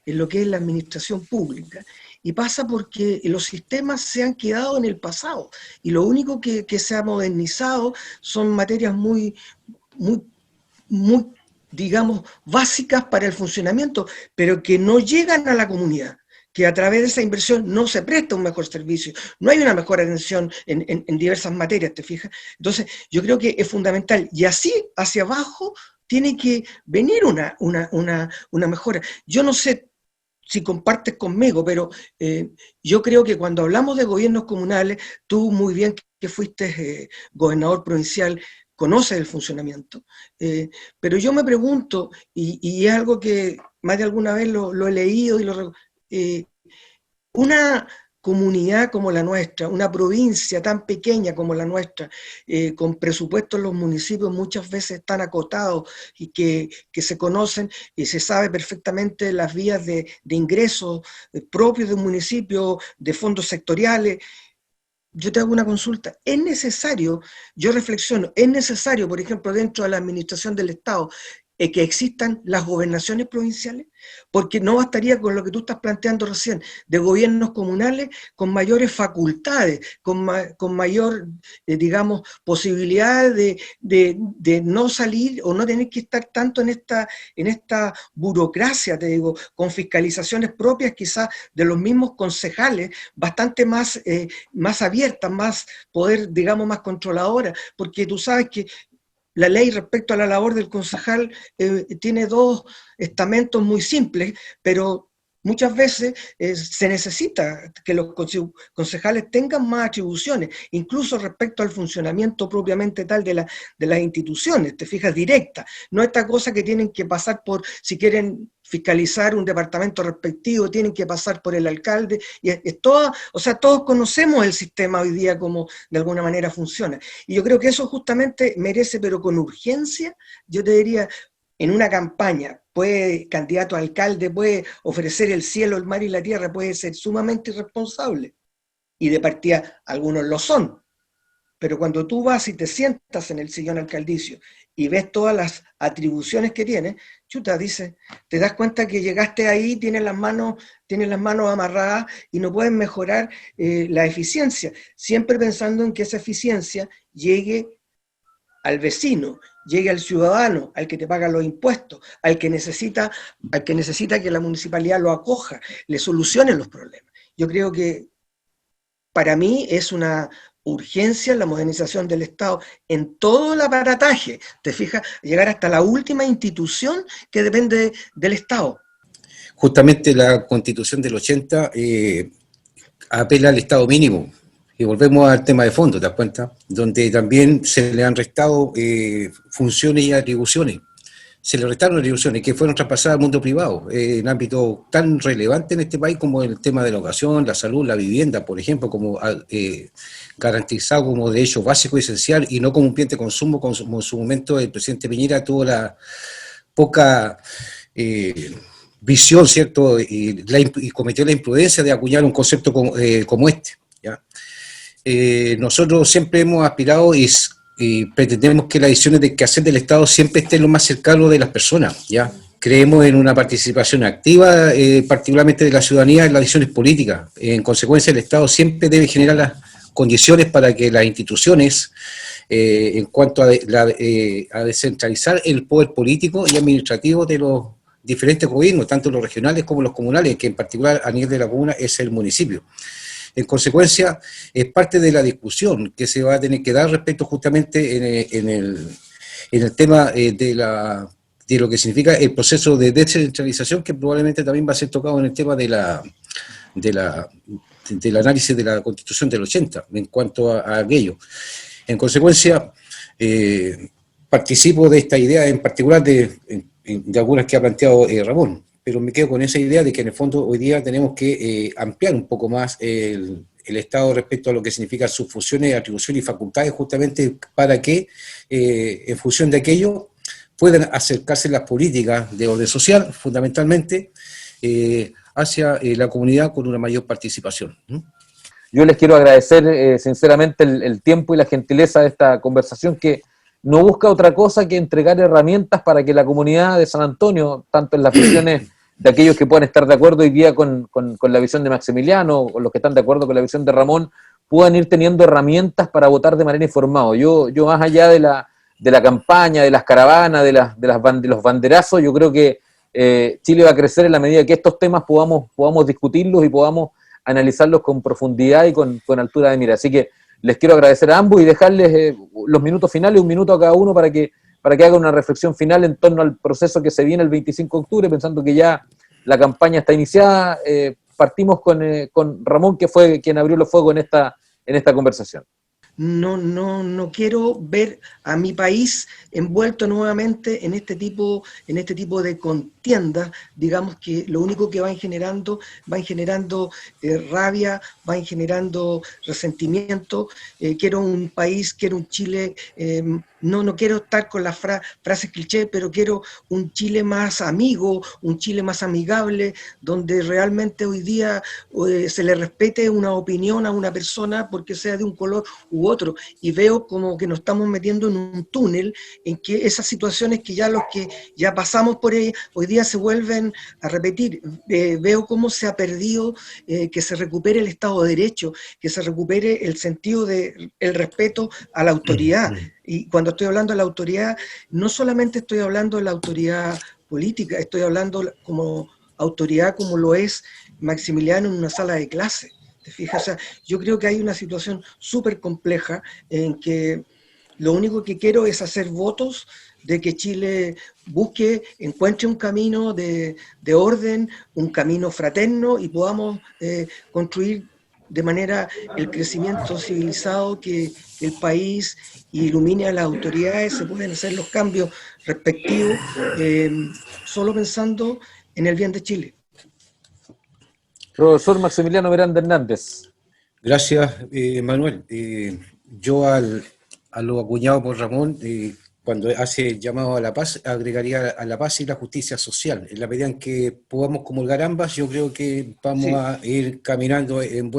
en lo que es la administración pública, y pasa porque los sistemas se han quedado en el pasado, y lo único que se ha modernizado son materias muy, digamos, básicas para el funcionamiento, pero que no llegan a la comunidad, que a través de esa inversión no se presta un mejor servicio, no hay una mejor atención en diversas materias, ¿te fijas? Entonces, yo creo que es fundamental, y así hacia abajo tiene que venir una mejora. Yo no sé si compartes conmigo, pero yo creo que cuando hablamos de gobiernos comunales, tú muy bien que fuiste gobernador provincial, conoce el funcionamiento. Pero yo me pregunto, y es algo que más de alguna vez lo he leído, una comunidad como la nuestra, una provincia tan pequeña como la nuestra, con presupuestos los municipios muchas veces tan acotados y que se conocen y se sabe perfectamente las vías de ingresos propios de un municipio, de fondos sectoriales. Yo te hago una consulta. ¿Es necesario, yo reflexiono, es necesario, por ejemplo, dentro de la administración del Estado, que existan las gobernaciones provinciales? Porque no bastaría con lo que tú estás planteando recién, de gobiernos comunales con mayores facultades, con mayor, digamos, posibilidad de no salir o no tener que estar tanto en esta burocracia, te digo, con fiscalizaciones propias quizás de los mismos concejales, bastante más abiertas, más poder, digamos, más controladora, porque tú sabes que la ley respecto a la labor del concejal tiene dos estamentos muy simples, pero muchas veces se necesita que los concejales tengan más atribuciones, incluso respecto al funcionamiento propiamente tal de las instituciones, te fijas, directa. No esta cosa que tienen que pasar por, si quieren fiscalizar un departamento respectivo, tienen que pasar por el alcalde, y es todo, o sea, todos conocemos el sistema hoy día como de alguna manera funciona. Y yo creo que eso justamente merece, pero con urgencia, yo te diría, en una campaña, candidato a alcalde, puede ofrecer el cielo, el mar y la tierra, puede ser sumamente irresponsable. Y de partida, algunos lo son. Pero cuando tú vas y te sientas en el sillón alcaldicio y ves todas las atribuciones que tienes, chuta, dice, te das cuenta que llegaste ahí, tienes las manos amarradas y no puedes mejorar la eficiencia, siempre pensando en que esa eficiencia llegue al vecino, llegue al ciudadano, al que te paga los impuestos, al que necesita que la municipalidad lo acoja, le solucione los problemas. Yo creo que para mí es una urgencia la modernización del Estado en todo el aparataje, te fijas, llegar hasta la última institución que depende del Estado. Justamente la Constitución del 80 apela al Estado mínimo. Y volvemos al tema de fondo, ¿te das cuenta? Donde también se le han restado funciones y atribuciones. Se le restaron atribuciones que fueron traspasadas al mundo privado, en ámbitos tan relevantes en este país como el tema de la educación, la salud, la vivienda, por ejemplo, como garantizado como derecho básico y esencial y no como un bien de consumo, como en su momento el presidente Piñera tuvo la poca visión, ¿cierto? Y cometió la imprudencia de acuñar un concepto como este, ¿ya? Nosotros siempre hemos aspirado y pretendemos que las decisiones de quehacer del Estado siempre estén lo más cercano de las personas, ¿ya? Creemos en una participación activa, particularmente de la ciudadanía en las decisiones políticas. En consecuencia, el Estado siempre debe generar las condiciones para que las instituciones, en cuanto a descentralizar el poder político y administrativo de los diferentes gobiernos, tanto los regionales como los comunales, que en particular a nivel de la comuna es el municipio. En consecuencia, es parte de la discusión que se va a tener que dar respecto justamente en el tema de lo que significa el proceso de descentralización, que probablemente también va a ser tocado en el tema del análisis de la Constitución del 80, en cuanto a aquello. En consecuencia, participo de esta idea en particular de algunas que ha planteado Ramón, pero me quedo con esa idea de que en el fondo hoy día tenemos que ampliar un poco más el Estado respecto a lo que significan sus funciones, atribuciones y facultades, justamente para que en función de aquello puedan acercarse las políticas de orden social, fundamentalmente, hacia la comunidad con una mayor participación. Yo les quiero agradecer sinceramente el tiempo y la gentileza de esta conversación que no busca otra cosa que entregar herramientas para que la comunidad de San Antonio, tanto en las visiones de aquellos que puedan estar de acuerdo hoy día con la visión de Maximiliano, o los que están de acuerdo con la visión de Ramón, puedan ir teniendo herramientas para votar de manera informada. Yo más allá de la campaña, de las caravanas, de los banderazos, yo creo que Chile va a crecer en la medida que estos temas podamos discutirlos y podamos analizarlos con profundidad y con altura de mira. Así que les quiero agradecer a ambos y dejarles los minutos finales, un minuto a cada uno para que hagan una reflexión final en torno al proceso que se viene el 25 de octubre, pensando que ya la campaña está iniciada. Partimos con Ramón, que fue quien abrió los fuegos en esta conversación. no quiero ver a mi país envuelto nuevamente en este tipo de contiendas, digamos, que lo único que van generando rabia, van generando resentimiento. Quiero un país, quiero un Chile, no quiero estar con las frases cliché, pero quiero un Chile más amigo, un Chile más amigable, donde realmente hoy día se le respete una opinión a una persona porque sea de un color u otro, y veo como que nos estamos metiendo en un túnel en que esas situaciones que ya los que ya pasamos por ella hoy día se vuelven a repetir. Veo cómo se ha perdido que se recupere el Estado de Derecho, que se recupere el sentido del respeto a la autoridad. Y cuando estoy hablando de la autoridad, no solamente estoy hablando de la autoridad política, estoy hablando como autoridad como lo es Maximiliano en una sala de clase. ¿Te fijas? O sea, yo creo que hay una situación súper compleja en que lo único que quiero es hacer votos de que Chile encuentre un camino de orden, un camino fraterno, y podamos construir de manera el crecimiento civilizado, que el país ilumine a las autoridades, se pueden hacer los cambios respectivos, solo pensando en el bien de Chile. Profesor Maximiliano Miranda Hernández. Gracias, Manuel. Yo a lo acuñado por Ramón, cuando hace el llamado a la paz, agregaría a la paz y la justicia social. En la medida en que podamos comulgar ambas, yo creo que vamos a ir caminando en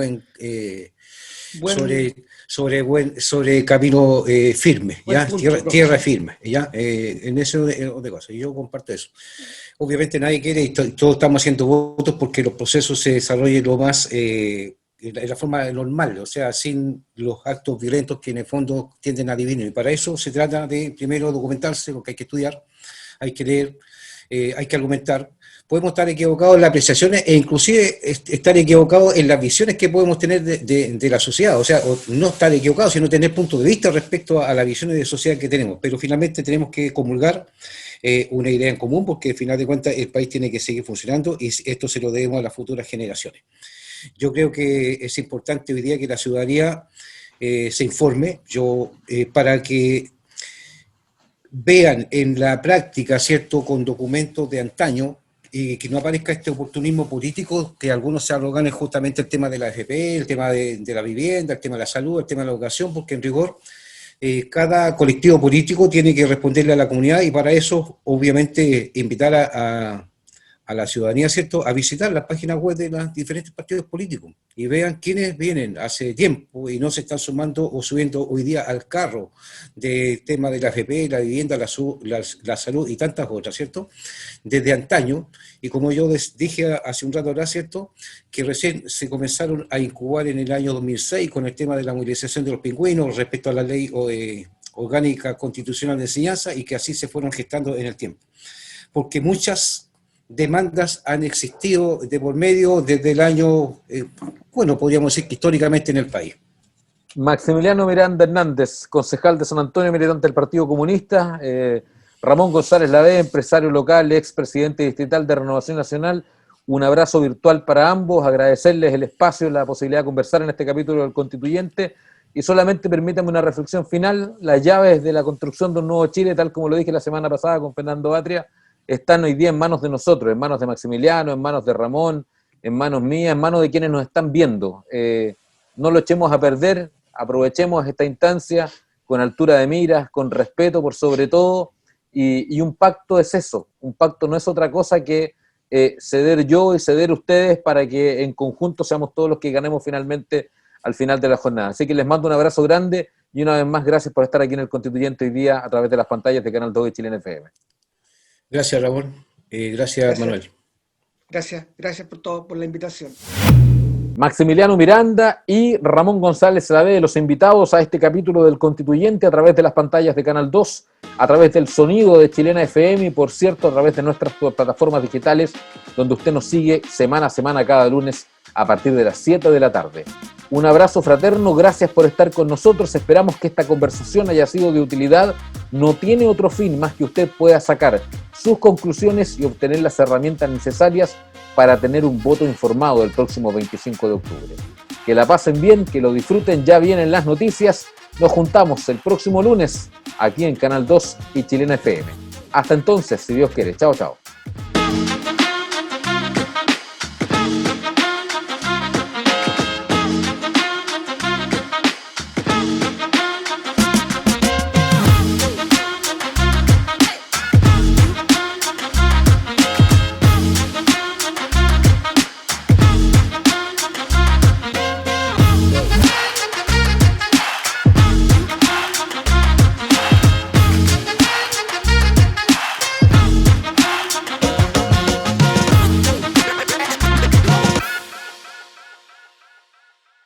sobre camino firme, ¿ya? Tierra firme, ¿ya? En eso de cosas. Y yo comparto eso. Obviamente nadie quiere, y todos estamos haciendo votos porque los procesos se desarrollen lo más en la forma normal, o sea, sin los actos violentos que en el fondo tienden a dividir. Y para eso se trata de, primero, documentarse, porque hay que estudiar, hay que leer, hay que argumentar. Podemos estar equivocados en las apreciaciones e inclusive estar equivocados en las visiones que podemos tener de la sociedad, o sea, no estar equivocados, sino tener puntos de vista respecto a las visiones de sociedad que tenemos, pero finalmente tenemos que comulgar una idea en común, porque al final de cuentas el país tiene que seguir funcionando y esto se lo debemos a las futuras generaciones. Yo creo que es importante hoy día que la ciudadanía se informe, para que vean en la práctica, ¿cierto?, con documentos de antaño, que no aparezca este oportunismo político, que algunos se arrogan justamente el tema de la AFP, el tema de la vivienda, el tema de la salud, el tema de la educación, porque en rigor cada colectivo político tiene que responderle a la comunidad, y para eso, obviamente, invitar a la ciudadanía, ¿cierto?, a visitar las páginas web de los diferentes partidos políticos y vean quiénes vienen hace tiempo y no se están sumando o subiendo hoy día al carro del tema de la AFP, la vivienda, la salud y tantas otras, ¿cierto?, desde antaño. Y como yo dije hace un rato atrás, ¿cierto?, que recién se comenzaron a incubar en el año 2006 con el tema de la movilización de los pingüinos respecto a la ley orgánica constitucional de enseñanza, y que así se fueron gestando en el tiempo. Porque muchas demandas han existido de por medio desde el año, podríamos decir que históricamente en el país. Maximiliano Miranda Hernández, concejal de San Antonio, militante del Partido Comunista. Ramón González Lavey, empresario local, expresidente distrital de Renovación Nacional. Un abrazo virtual para ambos, agradecerles el espacio, la posibilidad de conversar en este capítulo del Constituyente, y solamente permítanme una reflexión final. Las llaves de la construcción de un nuevo Chile, tal como lo dije la semana pasada con Fernando Atria, están hoy día en manos de nosotros, en manos de Maximiliano, en manos de Ramón, en manos mías, en manos de quienes nos están viendo. No lo echemos a perder, aprovechemos esta instancia con altura de miras, con respeto por sobre todo, y un pacto es eso, un pacto no es otra cosa que ceder yo y ceder ustedes para que en conjunto seamos todos los que ganemos finalmente al final de la jornada. Así que les mando un abrazo grande y una vez más gracias por estar aquí en el Constituyente hoy día a través de las pantallas de Canal 2 de Chilena FM. Gracias, Ramón. Gracias, Manuel. Gracias por todo, por la invitación. Maximiliano Miranda y Ramón González Lavey, los invitados a este capítulo del Constituyente a través de las pantallas de Canal 2, a través del sonido de Chilena FM y, por cierto, a través de nuestras plataformas digitales, donde usted nos sigue semana a semana cada lunes a partir de las 7 de la tarde. Un abrazo fraterno, gracias por estar con nosotros, esperamos que esta conversación haya sido de utilidad. No tiene otro fin más que usted pueda sacar sus conclusiones y obtener las herramientas necesarias para tener un voto informado el próximo 25 de octubre. Que la pasen bien, que lo disfruten, ya vienen las noticias Nos juntamos el próximo lunes aquí en Canal 2 y Chilena FM. Hasta entonces, si Dios quiere. Chao, chao.